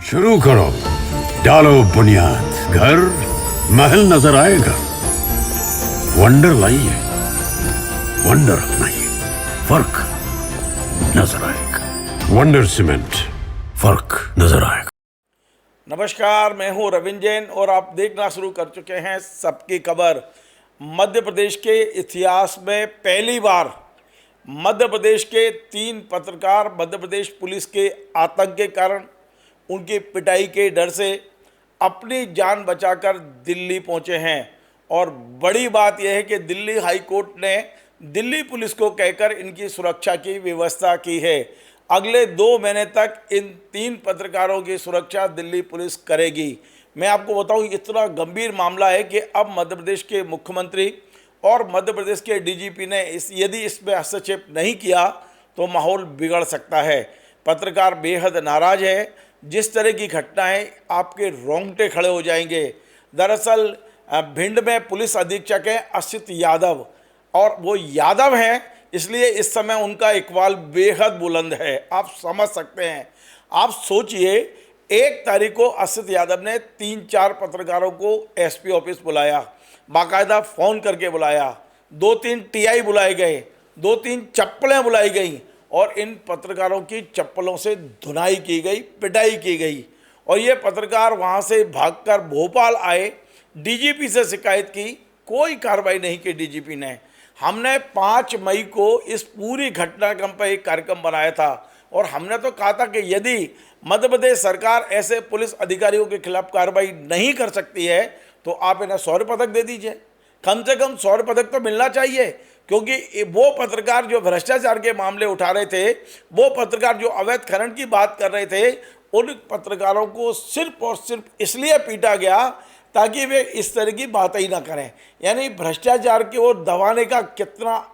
शुरू करो, डालो बुनियाद, घर महल नजर आएगा। वंडर लाइए, वंडर अपनाइए, फर्क नजर आएगा। वंडर सीमेंट, फर्क नजर आएगा। नमस्कार, मैं हूं रविंद्र जैन और आप देखना शुरू कर चुके हैं सबकी खबर। मध्य प्रदेश के इतिहास में पहली बार मध्य प्रदेश के 3 पत्रकार मध्य प्रदेश पुलिस के आतंक के कारण, उनकी पिटाई के डर से अपनी जान बचाकर दिल्ली पहुंचे हैं। और बड़ी बात यह है कि दिल्ली हाई कोर्ट ने दिल्ली पुलिस को कहकर इनकी सुरक्षा की व्यवस्था की है। अगले 2 महीने तक इन 3 पत्रकारों की सुरक्षा दिल्ली पुलिस करेगी। मैं आपको बताऊं, इतना गंभीर मामला है कि अब मध्य प्रदेश के मुख्यमंत्री और मध्य प्रदेश के डीजीपी ने यदि इसमें हस्तक्षेप नहीं किया तो माहौल बिगड़ सकता है। पत्रकार बेहद नाराज है। जिस तरह की घटनाएं, आपके रोंगटे खड़े हो जाएंगे। दरअसल भिंड में पुलिस अधीक्षक है असित यादव, और वो यादव हैं इसलिए इस समय उनका इकबाल बेहद बुलंद है। आप समझ सकते हैं। आप सोचिए, 1 तारीख को असित यादव ने 3-4 पत्रकारों को एसपी ऑफिस बुलाया, बाकायदा फ़ोन करके बुलाया, 2-3 टीआई बुलाए गए, 2-3 चप्पलें बुलाई गई और इन पत्रकारों की चप्पलों से धुनाई की गई, पिटाई की गई। और ये पत्रकार वहाँ से भागकर भोपाल आए, डीजीपी से शिकायत की, कोई कार्रवाई नहीं की डीजीपी ने। हमने 5 मई को इस पूरी घटनाक्रम पर एक कार्यक्रम बनाया था और हमने तो कहा था कि यदि मध्य प्रदेश सरकार ऐसे पुलिस अधिकारियों के खिलाफ कार्रवाई नहीं कर सकती है तो आप इन्हें शौर्य पदक दे दीजिए। कम से कम शौर्य पदक तो मिलना चाहिए, क्योंकि वो पत्रकार जो भ्रष्टाचार के मामले उठा रहे थे, वो पत्रकार जो अवैध खनन की बात कर रहे थे, उन पत्रकारों को सिर्फ और सिर्फ इसलिए पीटा गया ताकि वे इस तरह की बात ही ना करें। यानी भ्रष्टाचार की ओर दबाने का कितना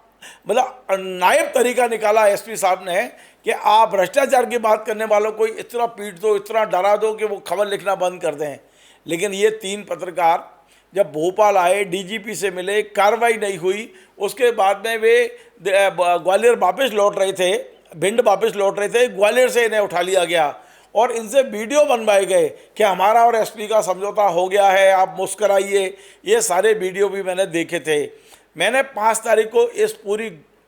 नायाब तरीका निकाला एसपी साहब ने कि आप भ्रष्टाचार की बात करने वालों को इतना पीट दो, इतना डरा दो कि वो खबर लिखना बंद कर दें। लेकिन ये 3 पत्रकार जब भोपाल आए, डीजीपी से मिले, कार्रवाई नहीं हुई। उसके बाद में वे ग्वालियर वापस लौट रहे थे, भिंड वापस लौट रहे थे, ग्वालियर से इन्हें उठा लिया गया और इनसे वीडियो बनवाए गए कि हमारा और एसपी का समझौता हो गया है, आप मुस्कराइए। ये सारे वीडियो भी मैंने देखे थे। मैंने 5 तारीख को इस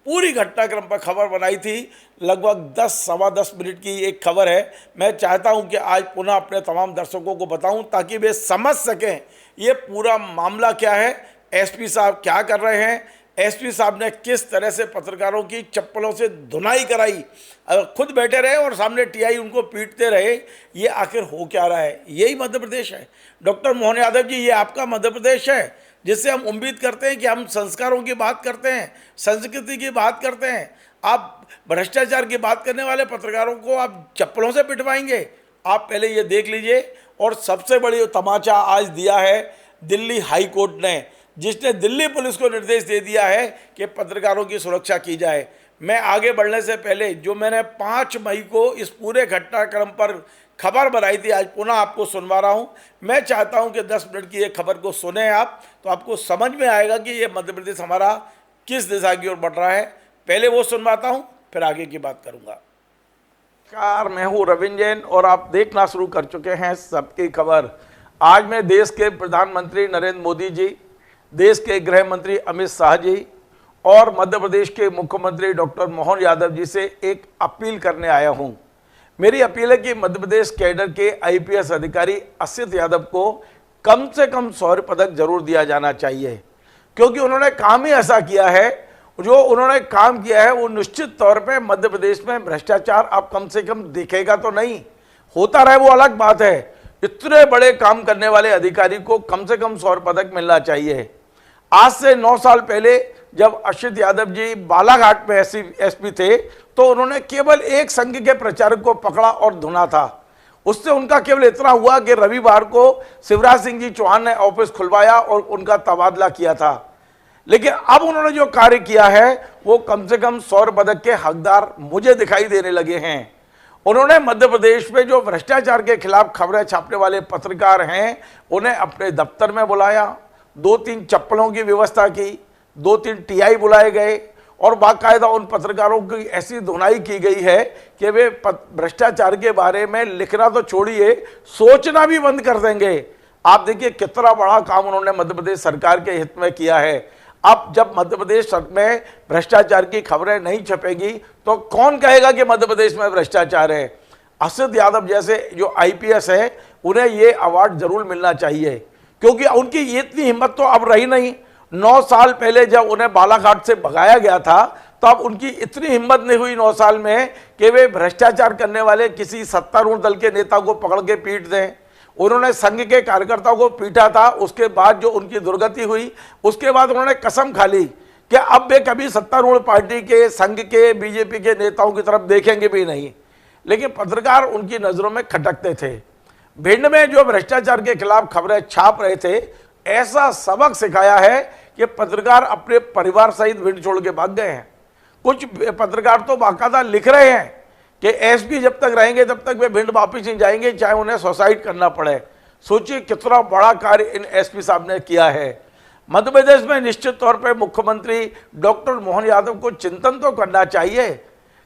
पूरी घटनाक्रम पर खबर बनाई थी। लगभग 10-10 मिनट की एक खबर है। मैं चाहता हूं कि आज पुनः अपने तमाम दर्शकों को बताऊं ताकि वे समझ सकें ये पूरा मामला क्या है, एसपी साहब क्या कर रहे हैं, एसपी साहब ने किस तरह से पत्रकारों की चप्पलों से धुनाई कराई, खुद बैठे रहे और सामने टीआई उनको पीटते रहे। ये आखिर हो क्या रहा है? यही मध्य प्रदेश है। डॉक्टर मोहन यादव जी, ये आपका मध्य प्रदेश है जिससे हम उम्मीद करते हैं कि हम संस्कारों की बात करते हैं, संस्कृति की बात करते हैं। आप भ्रष्टाचार की बात करने वाले पत्रकारों को आप चप्पलों से पिटवाएंगे? आप पहले ये देख लीजिए। और सबसे बड़ी तमाचा आज दिया है दिल्ली हाई कोर्ट ने, जिसने दिल्ली पुलिस को निर्देश दे दिया है कि पत्रकारों की सुरक्षा की जाए। मैं आगे बढ़ने से पहले जो मैंने 5 मई को इस पूरे घटनाक्रम पर खबर बनाई थी, आज पुनः आपको सुनवा रहा हूं। मैं चाहता हूं कि 10 मिनट की ये खबर को सुने आप, तो आपको समझ में आएगा कि ये मध्य प्रदेश हमारा किस दिशा की ओर बढ़ रहा है। पहले वो सुनवाता हूं, फिर आगे की बात करूंगा। नमस्कार, मैं हूं रविंद्र जैन और आप देखना शुरू कर चुके हैं सबकी खबर। आज मैं देश के प्रधानमंत्री नरेंद्र मोदी जी, देश के गृह मंत्री अमित शाह जी और मध्य प्रदेश के मुख्यमंत्री डॉक्टर मोहन यादव जी से एक अपील करने आया हूं। मेरी अपील है कि मध्य प्रदेश कैडर के आईपीएस अधिकारी असित यादव को कम से कम शौर्य पदक जरूर दिया जाना चाहिए, क्योंकि उन्होंने काम ही ऐसा किया है। जो उन्होंने काम किया है वो निश्चित तौर पे मध्य प्रदेश में भ्रष्टाचार आप कम से कम दिखेगा तो नहीं, होता रहे वो अलग बात है। इतने बड़े काम करने वाले अधिकारी को कम से कम शौर्य पदक मिलना चाहिए। आज से 9 साल पहले जब असित यादव जी बालाघाट में एसपी थे तो उन्होंने केवल एक संघ के प्रचारक को पकड़ा और धुना था। उससे उनका केवल इतना हुआ कि रविवार को शिवराज सिंह जी चौहान ने ऑफिस खुलवाया और उनका तबादला किया था। लेकिन अब उन्होंने जो कार्य किया है वो कम से कम शौर्य पदक के हकदार मुझे दिखाई देने लगे हैं। उन्होंने मध्य प्रदेश में जो भ्रष्टाचार के खिलाफ खबरें छापने वाले पत्रकार हैं उन्हें अपने दफ्तर में बुलाया, 2-3 चप्पलों की व्यवस्था की, 2-3 टीआई बुलाए गए और बाकायदा उन पत्रकारों की ऐसी धुनाई की गई है कि वे भ्रष्टाचार के बारे में लिखना तो छोड़िए, सोचना भी बंद कर देंगे। आप देखिए कितना बड़ा काम उन्होंने मध्य प्रदेश सरकार के हित में किया है। अब जब मध्य प्रदेश में भ्रष्टाचार की खबरें नहीं छपेगी तो कौन कहेगा कि मध्य प्रदेश में भ्रष्टाचार है। असित यादव जैसे जो आईपीएस है उन्हें ये अवार्ड जरूर मिलना चाहिए, क्योंकि उनकी ये इतनी हिम्मत तो अब रही नहीं। 9 साल पहले जब उन्हें बालाघाट से भगाया गया था तो अब उनकी इतनी हिम्मत नहीं हुई 9 साल में कि वे भ्रष्टाचार करने वाले किसी सत्तारूढ़ दल के नेता को पकड़ के पीट दें। उन्होंने संघ के कार्यकर्ताओं को पीटा था, उसके बाद जो उनकी दुर्गति हुई उसके बाद उन्होंने कसम खा ली कि अब वे कभी सत्तारूढ़ पार्टी के, संघ के, बीजेपी के नेताओं की तरफ देखेंगे भी नहीं। लेकिन पत्रकार उनकी नजरों में खटकते थे। भिंड में जो भ्रष्टाचार के खिलाफ खबरें छाप रहे थे, ऐसा सबक सिखाया है कि पत्रकार अपने परिवार सहित भिंड छोड़ के भाग गए हैं। कुछ पत्रकार तो बाकायदा लिख रहे हैं कि एसपी जब तक रहेंगे तब तक वे भिंड वापिस नहीं जाएंगे, चाहे उन्हें सुसाइड करना पड़े। सोचिए कितना बड़ा कार्य इन एसपी साहब ने किया है। मध्य प्रदेश में निश्चित तौर पर मुख्यमंत्री डॉक्टर मोहन यादव को चिंतन तो करना चाहिए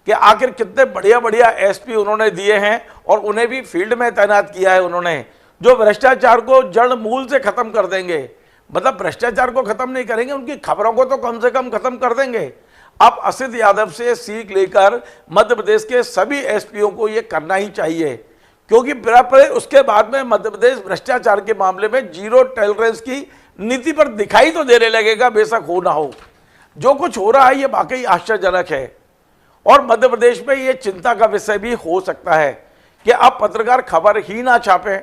कि आखिर कितने बढ़िया बढ़िया एसपी उन्होंने दिए हैं और उन्हें भी फील्ड में तैनात किया है उन्होंने, जो भ्रष्टाचार को जड़ मूल से खत्म कर देंगे। मतलब भ्रष्टाचार को खत्म नहीं करेंगे, उनकी खबरों को तो कम से कम खत्म कर देंगे। अब असित यादव से सीख लेकर मध्य प्रदेश के सभी एसपीओ को यह करना ही चाहिए, क्योंकि उसके बाद में मध्य प्रदेश भ्रष्टाचार के मामले में जीरो टॉलरेंस की नीति पर दिखाई तो देने लगेगा, बेशक हो ना हो। जो कुछ हो रहा है ये वाकई आश्चर्यजनक है और मध्य प्रदेश में ये चिंता का विषय भी हो सकता है कि अब पत्रकार खबर ही ना छापें,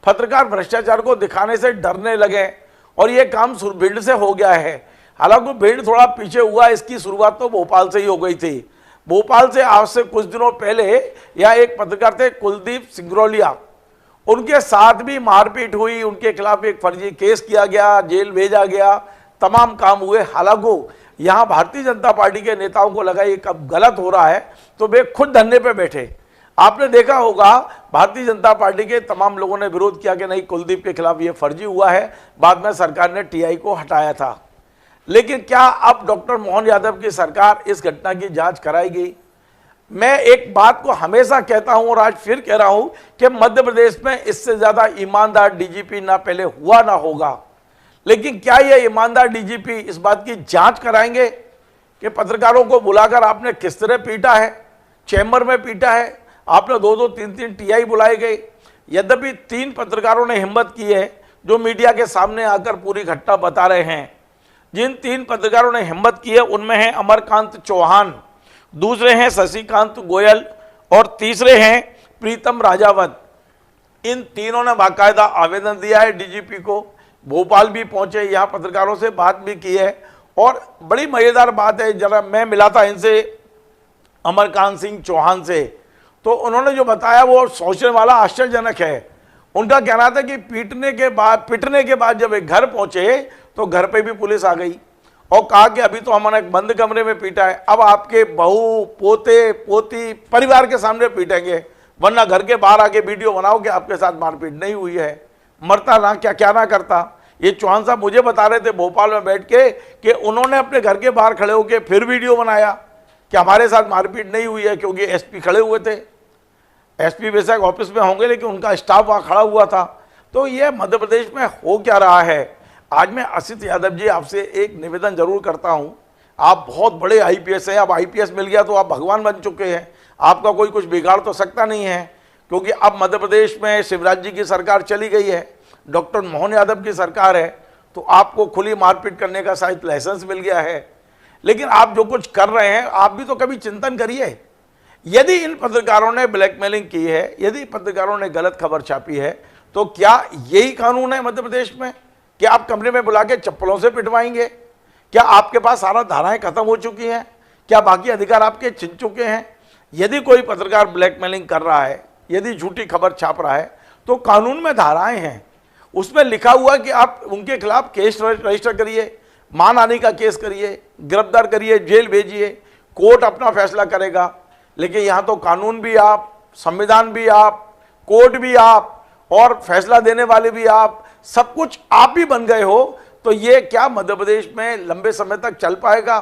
पत्रकार भ्रष्टाचार को दिखाने से डरने लगे और ये काम भिंड से हो गया है। हालांकि भिंड थोड़ा पीछे हुआ, इसकी शुरुआत तो भोपाल से ही हो गई थी। भोपाल से आज से कुछ दिनों पहले यहाँ एक पत्रकार थे कुलदीप सिंगरौलिया, उनके साथ भी मारपीट हुई, उनके खिलाफ एक फर्जी केस किया गया, जेल भेजा गया, तमाम काम हुए। हालांकि यहाँ भारतीय जनता पार्टी के नेताओं को लगा ये कब गलत हो रहा है तो वे खुद धरने पे बैठे। आपने देखा होगा भारतीय जनता पार्टी के तमाम लोगों ने विरोध किया कि नहीं, कुलदीप के खिलाफ ये फर्जी हुआ है। बाद में सरकार ने टीआई को हटाया था। लेकिन क्या अब डॉक्टर मोहन यादव की सरकार इस घटना की जांच कराएगी? मैं एक बात को हमेशा कहता हूं और आज फिर कह रहा हूं कि मध्य प्रदेश में इससे ज्यादा ईमानदार डीजीपी ना पहले हुआ ना होगा। लेकिन क्या ये ईमानदार डीजीपी इस बात की जांच कराएंगे कि पत्रकारों को बुलाकर आपने किस तरह पीटा है, चैम्बर में पीटा है, आपने 2-2, 3-3 टीआई बुलाए गए। यद्यपि 3 पत्रकारों ने हिम्मत की है जो मीडिया के सामने आकर पूरी घटना बता रहे हैं। जिन 3 पत्रकारों ने हिम्मत की है उनमें हैं अमरकांत चौहान, दूसरे हैं शशिकांत गोयल और तीसरे हैं प्रीतम राजावत। इन तीनों ने बाकायदा आवेदन दिया है डीजीपी को, भोपाल भी पहुंचे, यहाँ पत्रकारों से बात भी की है। और बड़ी मजेदार बात है, जरा मैं मिला था इनसे, अमरकांत सिंह चौहान से, तो उन्होंने जो बताया वो सोचने वाला, आश्चर्यजनक है। उनका कहना था कि पिटने के बाद जब एक घर पहुंचे तो घर पे भी पुलिस आ गई और कहा कि अभी तो हमने एक बंद कमरे में पीटा है, अब आपके बहू, पोते, पोती परिवार के सामने पीटेंगे, वरना घर के बाहर आके वीडियो बनाओ कि आपके साथ मारपीट नहीं हुई है। मरता ना क्या ना करता। ये चौहान साहब मुझे बता रहे थे भोपाल में बैठ के कि उन्होंने अपने घर के बाहर खड़े होकर फिर वीडियो बनाया कि हमारे साथ मारपीट नहीं हुई है, क्योंकि एसपी खड़े हुए थे। एसपी बेशक ऑफिस में होंगे लेकिन उनका स्टाफ वहाँ खड़ा हुआ था। तो ये मध्य प्रदेश में हो क्या रहा है? आज मैं असित यादव जी आपसे एक निवेदन जरूर करता हूँ। आप बहुत बड़े आईपीएस हैं, अब आईपीएस मिल गया तो आप भगवान बन चुके हैं, आपका कोई कुछ बिगाड़ तो सकता नहीं है, क्योंकि अब मध्य प्रदेश में शिवराज जी की सरकार चली गई है, डॉक्टर मोहन यादव की सरकार है, तो आपको खुली मारपीट करने का शायद लाइसेंस मिल गया है। लेकिन आप जो कुछ कर रहे हैं आप भी तो कभी चिंतन करिए। यदि इन पत्रकारों ने ब्लैकमेलिंग की है, यदि पत्रकारों ने गलत खबर छापी है, तो क्या यही कानून है मध्य प्रदेश में कि आप कमरे में बुला के चप्पलों से पिटवाएंगे? क्या आपके पास सारा धाराएं खत्म हो चुकी हैं? क्या बाकी अधिकार आपके छिन चुके हैं? यदि कोई पत्रकार ब्लैकमेलिंग कर रहा है, यदि झूठी खबर छाप रहा है, तो कानून में धाराएं हैं, उसमें लिखा हुआ कि आप उनके खिलाफ केस रजिस्टर करिए, मानहानि का केस करिए, गिरफ्तार करिए, जेल भेजिए, कोर्ट अपना फैसला करेगा। लेकिन यहाँ तो कानून भी आप, संविधान भी आप, कोर्ट भी आप और फैसला देने वाले भी आप, सब कुछ आप ही बन गए हो। तो ये क्या मध्य प्रदेश में लंबे समय तक चल पाएगा?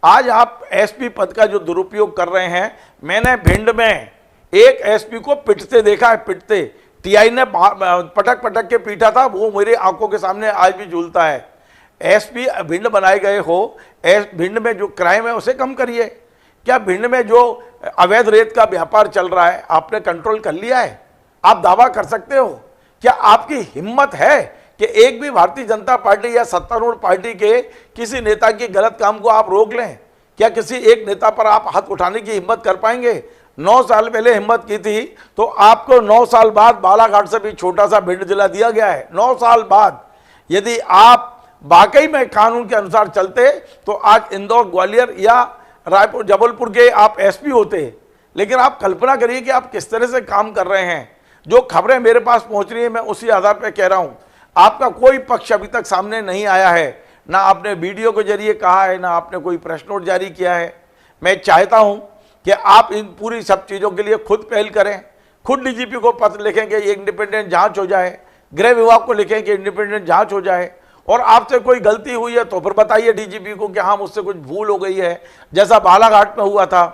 आज आप एसपी पद का जो दुरुपयोग कर रहे हैं, मैंने भिंड में एक एसपी को पिटते देखा है, पिटते टीआई ने पटक पटक के पीटा था, वो मेरे आंखों के सामने आज भी झूलता है। एसपी भिंड बनाए गए हो, भिंड में जो क्राइम है उसे कम करिए। क्या भिंड में जो अवैध रेत का व्यापार चल रहा है आपने कंट्रोल कर लिया है? आप दावा कर सकते हो? क्या आपकी हिम्मत है कि एक भी भारतीय जनता पार्टी या सत्तारूढ़ पार्टी के किसी नेता के गलत काम को आप रोक लें? क्या किसी एक नेता पर आप हाथ उठाने की हिम्मत कर पाएंगे? 9 साल पहले हिम्मत की थी तो आपको 9 साल बाद बालाघाट से भी छोटा सा भिंड जिला दिया गया है। 9 साल बाद यदि आप वाकई में कानून के अनुसार चलते तो आज इंदौर, ग्वालियर या रायपुर, जबलपुर के आप एसपी होते। लेकिन आप कल्पना करिए कि आप किस तरह से काम कर रहे हैं। जो खबरें मेरे पास पहुंच रही है मैं उसी आधार पर कह रहा हूं। आपका कोई पक्ष अभी तक सामने नहीं आया है, ना आपने वीडियो के जरिए कहा है, ना आपने कोई प्रेस नोट जारी किया है। मैं चाहता हूं कि आप इन पूरी सब चीज़ों के लिए खुद पहल करें, खुद डीजीपी को पत्र लिखें कि इंडिपेंडेंट जांच हो जाए, गृह विभाग को लिखें कि इंडिपेंडेंट जांच हो जाए, और आपसे कोई गलती हुई है तो फिर बताइए डीजीपी को कि हाँ मुझसे कुछ भूल हो गई है। जैसा बालाघाट में हुआ था,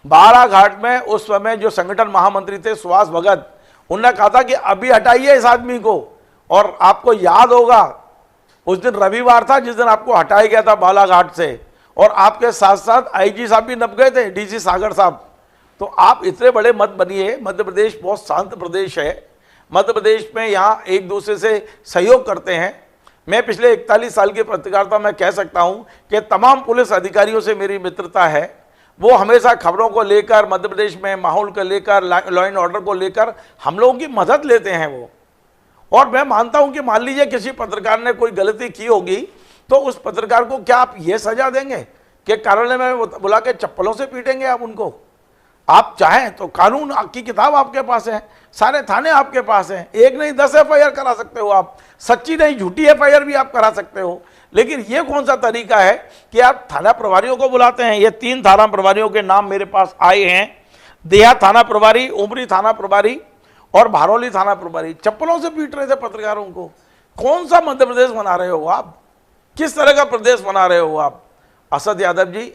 बालाघाट में उस समय जो संगठन महामंत्री थे सुभाष भगत, उन्होंने कहा था कि अभी हटाइए इस आदमी को। और आपको याद होगा उस दिन रविवार था जिस दिन आपको हटाया गया था बालाघाट से, और आपके साथ साथ आईजी साहब भी नप गए थे, डीसी सागर साहब। तो आप इतने बड़े मत बनिए। मध्य प्रदेश बहुत शांत प्रदेश है। मध्य प्रदेश में यहाँ एक दूसरे से सहयोग करते हैं। मैं पिछले 41 साल की पत्रकारिता में कह सकता हूँ कि तमाम पुलिस अधिकारियों से मेरी मित्रता है। वो हमेशा खबरों को लेकर, मध्य प्रदेश में माहौल को लेकर, लॉ एंड ऑर्डर को लेकर हम लोगों की मदद लेते हैं वो। और मैं मानता हूं कि मान लीजिए किसी पत्रकार ने कोई गलती की होगी तो उस पत्रकार को क्या आप ये सजा देंगे कि कार्यालय में बुला के चप्पलों से पीटेंगे आप उनको? आप चाहें तो कानून की किताब आपके पास है, सारे थाने आपके पास हैं, एक नहीं 10 एफआईआर करा सकते हो आप, सच्ची नहीं झूठी एफआईआर भी आप करा सकते हो। लेकिन ये कौन सा तरीका है कि आप थाना प्रभारियों को बुलाते हैं? ये 3 थाना प्रभारियों के नाम मेरे पास आए हैं, देहात थाना प्रभारी, उमरी थाना प्रभारी और भारौली थाना प्रभारी, चप्पलों से पीट रहे थे पत्रकारों को। कौन सा मध्य प्रदेश बना रहे हो आप? किस तरह का प्रदेश बना रहे हो आप? असद यादव जी,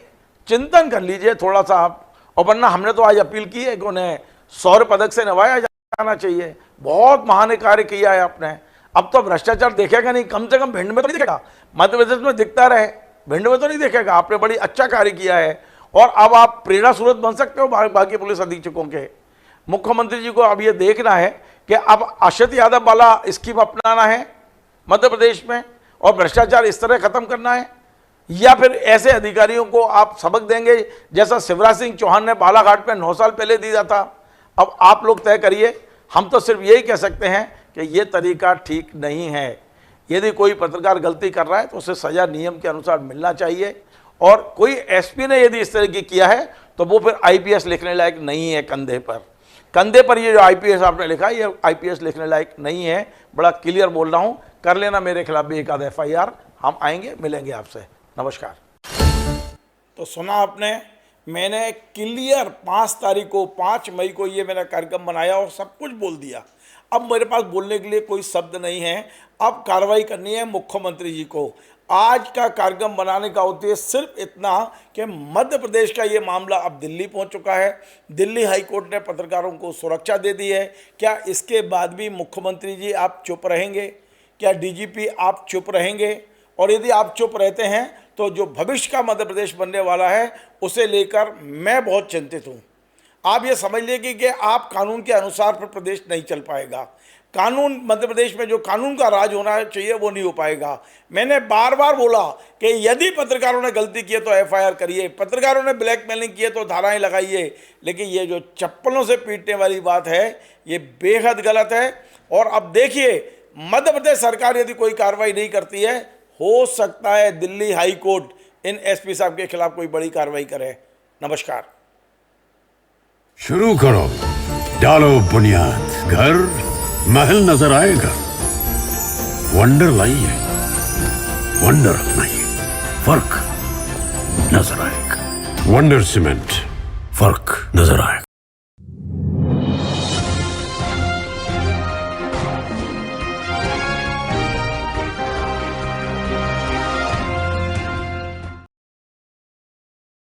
चिंतन कर लीजिए थोड़ा सा आप। और वरना हमने तो आज अपील की है कि उन्हें शौर्य पदक से नवाया जाना चाहिए। बहुत महान कार्य किया है आपने। अब तो भ्रष्टाचार देखेगा नहीं, कम से कम भिंड में तो नहीं दिखेगा, मध्य प्रदेश में दिखता रहे, भिंड में तो नहीं दिखेगा। आपने बड़ी अच्छा कार्य किया है और अब आप प्रेरणा स्रोत बन सकते हो बाकी पुलिस अधीक्षकों के। मुख्यमंत्री जी को अब ये देखना है कि अब अक्षत यादव वाला स्कीम अपनाना है मध्य प्रदेश में और भ्रष्टाचार इस तरह खत्म करना है, या फिर ऐसे अधिकारियों को आप सबक देंगे जैसा शिवराज सिंह चौहान ने बालाघाट में 9 साल पहले दिया था। अब आप लोग तय करिए। हम तो सिर्फ यही कह सकते हैं कि ये तरीका ठीक नहीं है। यदि कोई पत्रकार गलती कर रहा है तो उसे सजा नियम के अनुसार मिलना चाहिए। और कोई एसपी ने यदि इस तरह की किया है तो वो फिर आईपीएस लिखने लायक नहीं है। कंधे पर ये जो आईपीएस आपने लिखा है ये आईपीएस लिखने लायक नहीं है। बड़ा क्लियर बोल रहा हूँ। कर लेना मेरे खिलाफ भी एक आध एफआईआर। हम आएंगे, मिलेंगे आपसे। नमस्कार। तो सुना आपने, मैंने क्लियर 5 तारीख को, 5 मई को ये मेरा कार्यक्रम बनाया और सब कुछ बोल दिया। अब मेरे पास बोलने के लिए कोई शब्द नहीं है। अब कार्रवाई करनी है मुख्यमंत्री जी को। आज का कार्यक्रम बनाने का उद्देश्य सिर्फ इतना कि मध्य प्रदेश का ये मामला अब दिल्ली पहुंच चुका है। दिल्ली हाई कोर्ट ने पत्रकारों को सुरक्षा दे दी है। क्या इसके बाद भी मुख्यमंत्री जी आप चुप रहेंगे? क्या डीजीपी आप चुप रहेंगे? और यदि आप चुप रहते हैं तो जो भविष्य का मध्य प्रदेश बनने वाला है उसे लेकर मैं बहुत चिंतित हूँ। आप ये समझ लीजिए कि आप कानून के अनुसार पर प्रदेश नहीं चल पाएगा। कानून, मध्य प्रदेश में जो कानून का राज होना चाहिए वो नहीं हो पाएगा। मैंने बार बार बोला कि यदि पत्रकारों ने गलती की है तो एफआईआर करिए, पत्रकारों ने ब्लैकमेलिंग की है तो धाराएं लगाइए, लेकिन ये जो चप्पलों से पीटने वाली बात है ये बेहद गलत है। और अब देखिए, मध्य प्रदेश सरकार यदि कोई कार्रवाई नहीं करती है, हो सकता है दिल्ली हाई कोर्ट इन एसपी साहब के खिलाफ कोई बड़ी कार्रवाई करे। नमस्कार। शुरू करो, डालो बुनियाद, घर महल नजर आएगा। वंडर लाइए, वंडर अपनाइए, फर्क नजर आएगा। वंडर सीमेंट, फर्क नजर आएगा।